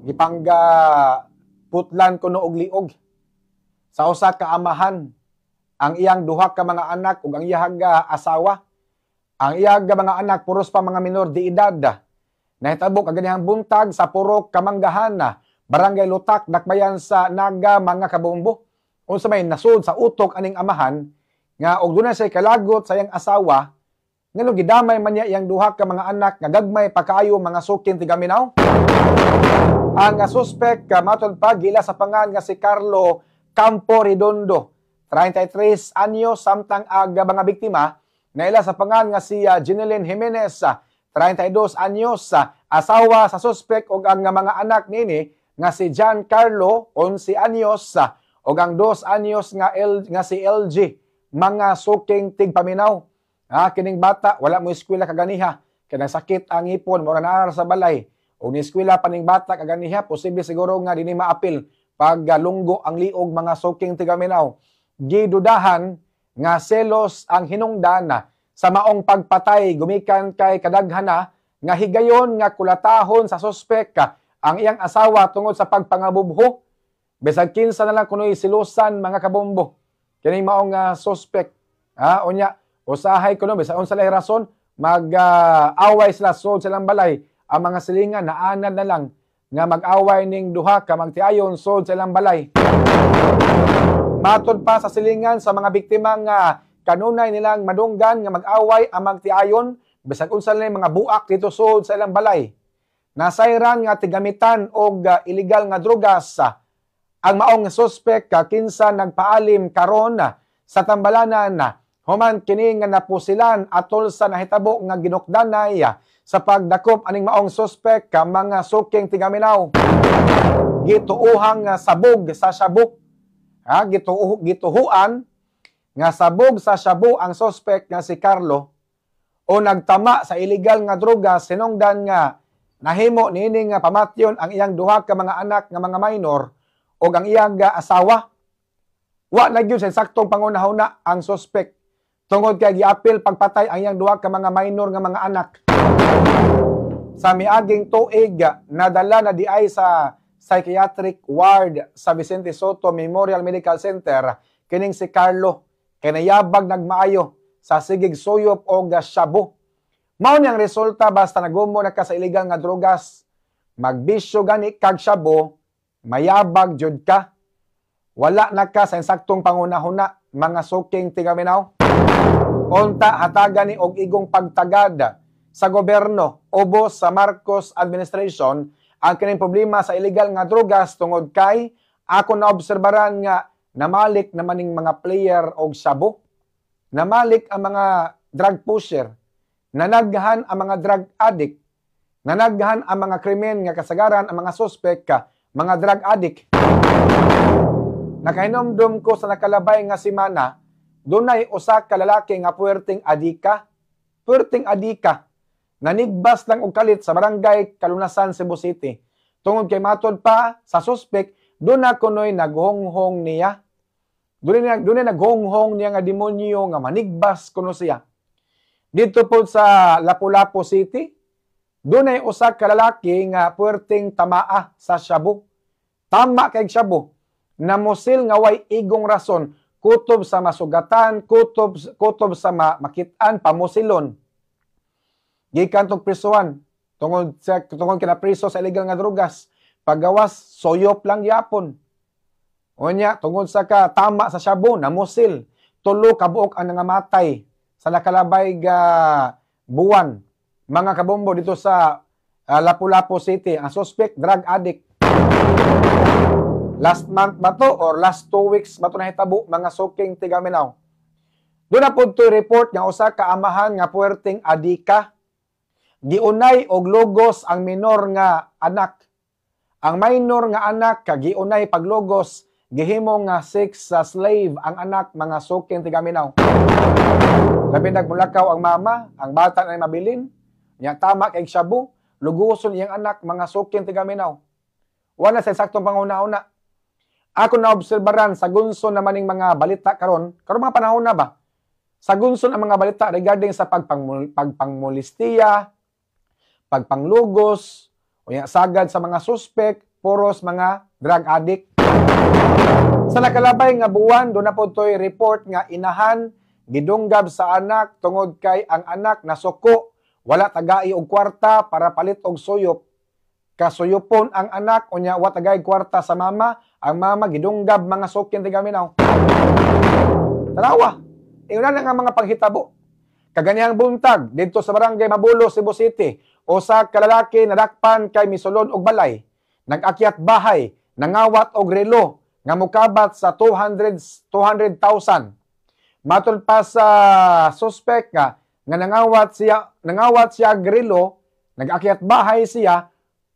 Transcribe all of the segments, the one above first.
gipangga putlan kuno og liog sa usa ka amahan ang iyang duha ka mga anak ug ang iyang asawa. Ang iyang mga anak puros pa mga minor de edad. Nahitabo kaganihang buntag sa Purok Kamanggahan, Barangay Lutak, Dakbayan sa Naga, mga kabombo. Unsa may nasud sa utok aning amahan nga og dunay say kalagot sa iyang asawa ngano gidamay man niya iyang duha ka mga anak nga gagmay pa kaayo mga sukin tigaminaw. Ang suspect matod pa gila sa pangan nga si Carlo Campo Redondo, 33 anyo, samtang aga mga biktima naila sa pangan nga si Jeneline Jimenez, 32 anyos, asawa sa suspect ug ang mga anak nini nga si John Carlo, 11 anyos, ug ang 2 anyos nga si LG, mga suking tigpaminaw. Kining bata wala mo eskwela kaganiha, kanang sakit ang ipon, mura na sa balay. Ug ni eskwela paning bata kaganiha, posible siguro nga dinhi maapil pag lunggo ang liog mga suking tigaminaw. Gidudahan nga selos ang hinungdan sa maong pagpatay gumikan kay kadaghana nga higayon nga kulatahon sa suspek ang iyang asawa tungod sa pagpangabubho. Bisag kinsa na lang kunoy silusan mga kabombo kining maong suspek. Unya usahay kuno bisag unsa lay rason mag-away sila sud silang balay, ang mga silingan naanad na lang nga mag-away ning duha ka magtiayon sud silang balay. Matod pa sa silingan sa mga biktima nga kanunay nilang madunggan nga mag-away ang magtiayon bisag unsa lay mga buak dito sud sa ilang balay. Nasayran nga tigamitan og illegal nga drogas ang maong suspek kinsa nagpaalim karon sa tambalanan human kini nga napusilan atol sa nahitabo nga ginukdanay sa pagdakop aning maong suspek mga suking tigaminaw. Gituuhang sabog sa shabu. Gituhuan nga sabog sa shabu ang suspect nga si Carlo o nagtama sa illegal nga droga sinungdan nga nahimo nini nga pamatyon ang iyang duha ka mga anak nga mga minor o ang iyang asawa. Wa na gyud sa saktong pangunahuna ang suspect tungod kay giapil pagpatay ang iyang duha ka mga minor nga mga anak. Sa miaging tuig nadala na diay sa psychiatric ward sa Vicente Soto Memorial Medical Center kining si Carlo kay nayabag nagmaayo sa sigig suyop o shabu. Mao ni ang resulta basta nagumo na ka sa illegal nga drogas, magbisyo gani kag shabu, mayabag jud ka. Wala na ka sa saktong pangunahuna mga suking tigaminaw. Unta hatagan ni og igong pagtagad sa gobyerno ubos sa Marcos administration ang kining problema sa illegal nga drogas tungod kay ako naobserbaran nga namalik naman ning mga player og shabu. Namalik ang mga drug pusher. Nanaghan ang mga drug addict. Nanaghan ang mga krimen nga kasagaran ang mga suspect mga drug addict. Nakahinomdom ko sa nakalabay nga semana, dunay usa ka lalaki nga puwerteng adika. Puwerteng adika. Nanigbas lang og kalit sa barangay Kalunasan, Cebu City. Tungod kay matod pa sa suspect, doon na kunoy naghonghong niya. Doon na naghonghong niya nga demonyo nga manigbas kuno siya. Dito po sa Lapu-Lapu City, doon ay usa ka lalaki nga puwerteng tamaa sa shabu. Tama kay shabu. Namusil nga way igong rason, kutob sa masugatan, kutob sa makitaan, pamusilon. Gikan tong prisuan tungod kina priso sa illegal nga drogas, paggawas soyop lang yapon. Unya tungod sa tama sa shabu namusil, tulo ka buok ang nangamatay sa nakalabay nga buwan. Mga kabombo dito sa Lapu-Lapu City, ang suspect drug addict. Last month ba to or last 2 weeks ba to nahitabo mga suking tigaminaw. Doon na po to report nga usa ka amahan nga puwerteng adika. Giunay og logos ang minor nga anak. Ang minor nga anak giunay paglogos, gihimo nga sex slave ang anak mga suking tigaminaw. Labi nagmulakaw ang mama, ang bata na mabilin, nya tama kay shabu, lugoson iyang anak mga suking tigaminaw. Wala sa saktong panghuna-una. Ako na obserbaran sa gunson naman ning mga balita karon mga panahon na ba? Sa gunson ang mga balita regarding sa pagpangmolistiya, pagpanglugos, o yung sagad sa mga suspect, puros mga drug addict. Sa nakalabay nga buwan, doon na po to'y report nga inahan, gidunggab sa anak tungod kay ang anak nasuko, wala tagai og kwarta para palit og suyop. Kasuyopon ang anak, unya wa tagay kwarta sa mama, ang mama gidunggab mga sukyan tigaminaw. Tanawa, iyon na nga mga panghitabo. Kaganihang buntag, dito sa barangay Mabulo, Cebu City, usa ka lalaki nadakpan kay misulod og balay, nag-akyat bahay, nangawat og relo, nga mukabat sa 200,000. Matod pa sa suspect nga nangawat siya grilo, nag-akyat bahay siya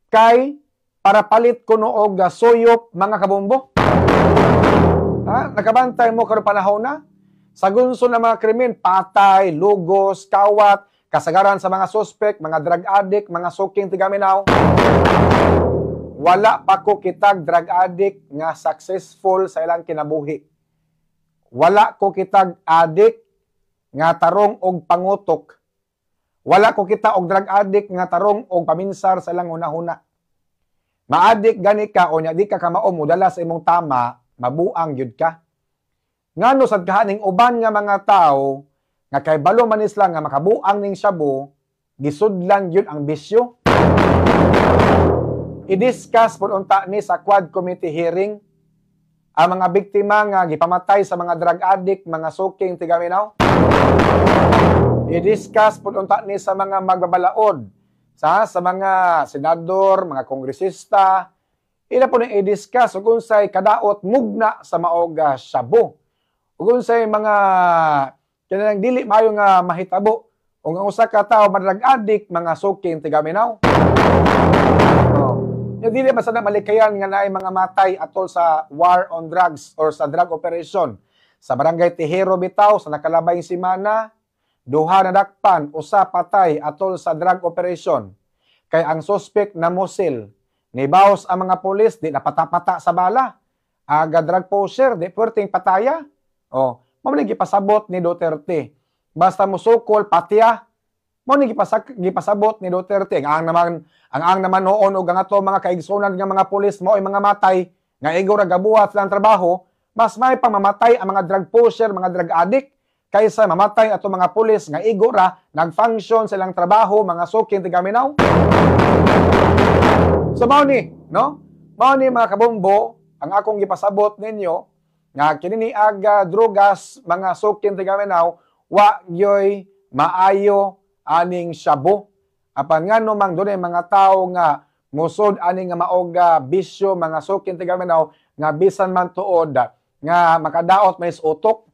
kay para palit kuno og suyop mga kabombo. Ha? Nakabantay mo karon panahon na sa gunso ng mga krimen, patay, lugos, kawat, kasagaran sa mga suspect, mga drug addict, mga suking tigaminaw. Wala pa ko kitag drug addict nga successful sa ilang kinabuhi. Wala ko kitag addict nga tarong og pangutok. Wala ko kita og drug addict nga tarong og paminsar sa ilang hunahuna. Ma-addict gani ka o nya di ka kamao mudala sa imong tama, mabuang gyud ka. Ngano sad kahaning uban nga mga tawo nga kay balo man isla nga makabuang ning shabu, gisudlan gyud ang bisyo. I-discuss po unta ni sa Quad Committee hearing ang mga biktima nga gipamatay sa mga drug addict, mga suking tigaminaw. I-discuss po unta ni sa mga magbabalaod, sa mga senador, mga kongresista. Ila po ni i-discuss ug unsay kadaot mugna sa maog shabu. Ug unsay mga kanang dili maayo nga mahitabo ug ang usa ka tawo drug addict, mga suking tigaminaw. Yung dili masana malikayan nga naay mga matay atol sa war on drugs or sa drug operation. Sa barangay Tihero bitaw sa nakalabay simana, duha na dakpan, usa patay atol sa drug operation. Kay ang suspect na musil, nibaos ang mga pulis, di napatapata sa bala. Aga drug pusher, di pwerteng pataya. O, mamali gipasabot ni Duterte. Basta musukol, patya. Mamali gipasabot ni Duterte. Ang naman noon o ang ato mga kaigsunan ng mga pulis mo ay mga matay, nga igor gabuhat silang trabaho, mas may pamamatay ang mga drug pusher, mga drug addict, kaysa mamatay ato mga pulis nga igora nag-function silang trabaho, mga suking tigaminaw. So mao ni, no? Mao ni mga kabombo, ang akong gipasabot ninyo nga kini aga drogas, mga suking tigaminaw, wa gyoy maayo aning shabu. Apan nga numang doon mga tao nga musod aning nga maoga bisyo, mga suking tigaminaw nga bisan man tuod nga makadaot may utok.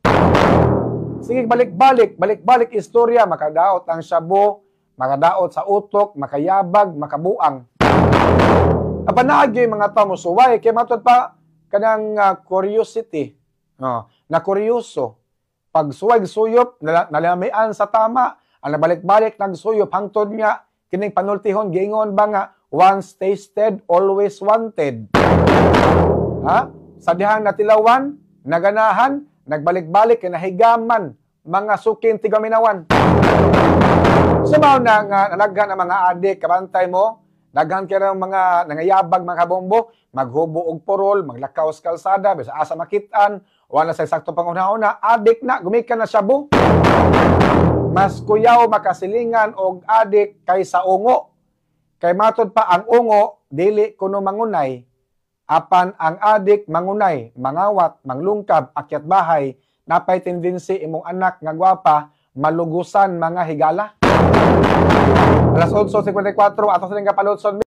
Sige, balik-balik istorya, makadaot ang shabu, makadaot sa utok, makayabag, makabuang. Apan naagyo mga tao musuway, kaya matod pa kanang curiosity, na kuryoso. Pag suwag-suyop, nalamian sa tama, ang nabalik-balik nagsuyop, hangtod nga, kining panultihon, gingon ba nga, once tasted, always wanted. Ha? Sa dihang natilawan, naganahan, nagbalik-balik, kinahigaman, mga suking tigaminawan. Sumaw na nga, nalaghan ang mga adik, kabantay mo, daghan kaya ng mga nangayabag, mga kabombo, maghubo og porol, maglakaw sa kalsada, bisa asa makitaan, wala sa sakto pangunahon na, adik na, gumikan na shabu. Mas kuyaw makasilingan og adik kaysa ungo. Kay matod pa ang ungo, dili kuno mangunay, apan ang adik mangunay, mangawat, manglungkab, akyat bahay, napay tendency imong anak nga gwapa, malugusan mga higala. Alas 8:54, ato silang kapalutson.